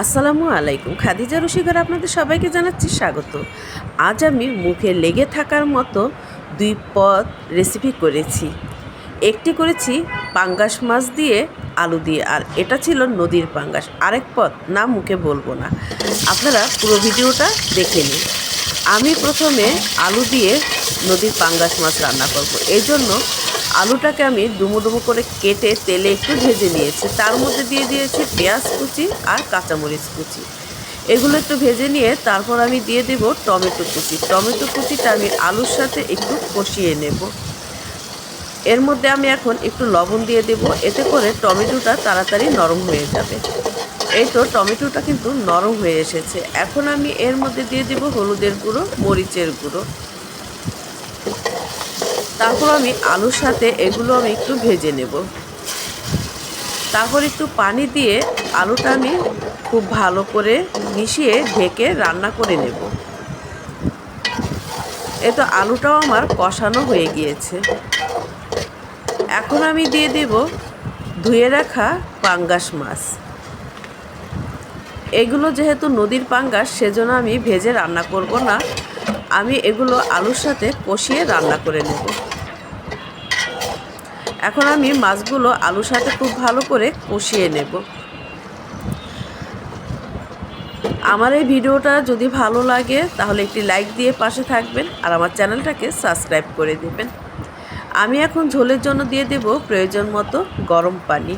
আসসালামু আলাইকুম। খাদিজা রশিকার আপনাদের সবাইকে জানাচ্ছি স্বাগত। আজ আমি মুখে লেগে থাকার মতো দুই পদ রেসিপি করেছি। একটি করেছি পাঙ্গাস মাছ দিয়ে আলু দিয়ে, আর এটা ছিল নদীর পাঙ্গাস। আরেক পদ না মুখে বলবো না, আপনারা পুরো ভিডিওটা দেখে নিন। আমি প্রথমে আলু দিয়ে নদীর পাঙ্গাস মাছ রান্না করব। এই জন্য আলুটাকে আমি ডুমো ডুমো করে কেটে তেলে একটু ভেজে নিয়েছি। তার মধ্যে দিয়ে দিয়েছি পেঁয়াজ কুচি আর কাঁচামরিচ কুচি। এগুলো একটু ভেজে নিয়ে তারপর আমি দিয়ে দেব টমেটো কুচি। টমেটো কুচিটা আমি আলুর সাথে একটু কষিয়ে নেব। এর মধ্যে আমি এখন একটু লবণ দিয়ে দেব, এতে করে টমেটোটা তাড়াতাড়ি নরম হয়ে যাবে। এই তো টমেটোটা কিন্তু নরম হয়ে এসেছে। এখন আমি এর মধ্যে দিয়ে দেব হলুদের গুঁড়ো, মরিচের গুঁড়ো। তারপর আমি আলুর সাথে এগুলো আমি একটু ভেজে নেব। তারপর একটু পানি দিয়ে আলুটা আমি খুব ভালো করে মিশিয়ে ঢেকে রান্না করে নেব। এ তো আলুটাও আমার কষানো হয়ে গিয়েছে। এখন আমি দিয়ে দেব ধুয়ে রাখা পাঙ্গাস মাছ। এগুলো যেহেতু নদীর পাঙ্গাস, সেজন্য আমি ভেজে রান্না করব না। আমি এগুলো আলুর সাথে কষিয়ে রান্না করে নেব। এখন আমি মাছগুলো আলুর সাথে খুব ভালো করে কষিয়ে নেব। আমার এই ভিডিওটা যদি ভালো লাগে তাহলে একটি লাইক দিয়ে পাশে থাকবেন, আর আমার চ্যানেলটাকে সাবস্ক্রাইব করে দেবেন। আমি এখন ঝোলের জন্য দিয়ে দেব প্রয়োজন মতো গরম পানি।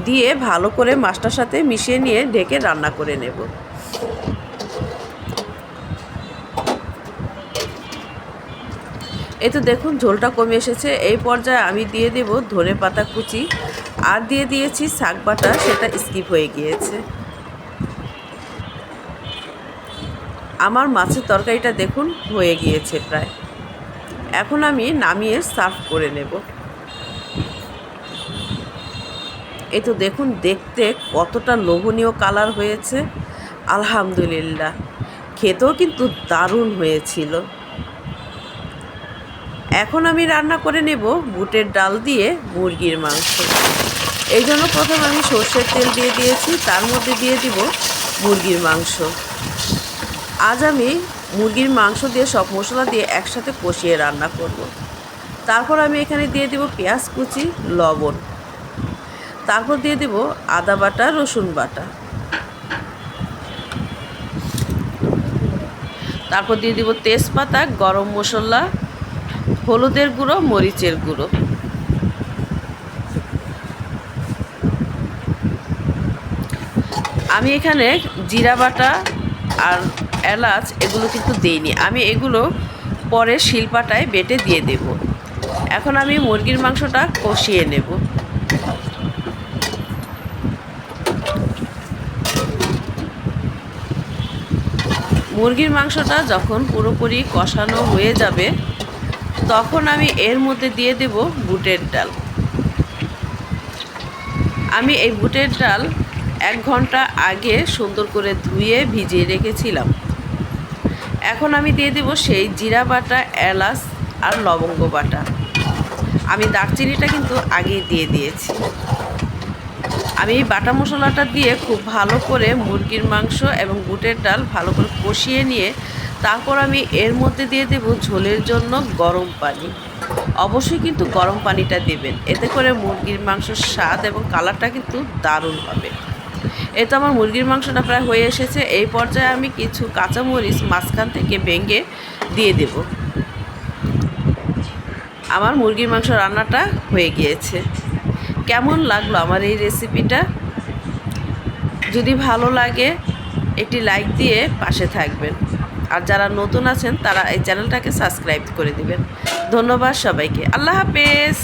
দিয়ে ভালো করে মাছটার সাথে মিশিয়ে নিয়ে ঢেকে রান্না করে নেব। এই তো দেখুন ঝোলটা কমে এসেছে। এই পর্যায়ে আমি দিয়ে দেব ধনেপাতা কুচি, আর দিয়ে দিয়েছি শাক বাটা, সেটা স্কিপ হয়ে গিয়েছে। আমার মাছের তরকারিটা দেখুন হয়ে গিয়েছে প্রায়। এখন আমি নামিয়ে সার্ভ করে নেব। এই তো দেখুন দেখতে কতটা লোভনীয় কালার হয়েছে। আলহামদুলিল্লাহ, খেতেও কিন্তু দারুণ হয়েছিল। এখন আমি রান্না করে নেব বুটের ডাল দিয়ে মুরগির মাংস। এই জন্য প্রথমে আমি সর্ষের তেল দিয়ে দিয়েছি, তার মধ্যে দিয়ে দিব মুরগির মাংস। আজ আমি মুরগির মাংস দিয়ে সব মশলা দিয়ে একসাথে কষিয়ে রান্না করব। তারপর আমি এখানে দিয়ে দেব পেঁয়াজ কুচি, লবণ। তারপর দিয়ে দেব আদা বাটা, রসুন বাটা। তারপর দিয়ে দেব তেজপাতা, গরম মশলা, হলুদের গুঁড়ো, মরিচের গুঁড়ো। আমি এখানে জিরা বাটা আর এলাচ এগুলো কিন্তু দেইনি, আমি এগুলো পরে শিলপাটায় বেটে দিয়ে দেব। এখন আমি মুরগির মাংসটা কষিয়ে নেব। মুরগির মাংসটা যখন পুরোপুরি কষানো হয়ে যাবে, তখন আমি এর মধ্যে দিয়ে দেব বুটের ডাল। আমি এই বুটের ডাল 1 ঘন্টা আগে সুন্দর করে ধুয়ে ভিজিয়ে রেখেছিলাম। এখন আমি দিয়ে দেব সেই জিরা বাটা, এলাচ আর লবঙ্গ বাটা। আমি দারচিনিটা কিন্তু আগেই দিয়ে দিয়েছি। আমি এই বাটা মশলাটা দিয়ে খুব ভালো করে মুরগির মাংস এবং বুটের ডাল ভালো করে কষিয়ে নিয়ে তারপর আমি এর মধ্যে দিয়ে দেব ঝোলের জন্য গরম পানি। অবশ্যই কিন্তু গরম পানিটা দেবেন, এতে করে মুরগির মাংসের স্বাদ এবং কালারটা কিন্তু দারুণ হবে। এই তো আমার মুরগির মাংসটা প্রায় হয়ে এসেছে। এই পর্যায়ে আমি কিছু কাঁচামরিচ মাঝখান থেকে ভেঙে দিয়ে দেব। আমার মুরগির মাংস রান্নাটা হয়ে গিয়েছে। কেমন লাগলো আমার এই রেসিপিটা? যদি ভালো লাগে একটি লাইক দিয়ে পাশে থাকবেন, আর যারা নতুন আছেন তারা এই চ্যানেলটাকে সাবস্ক্রাইব করে দিবেন। ধন্যবাদ সবাইকে। আল্লাহ হাফেজ।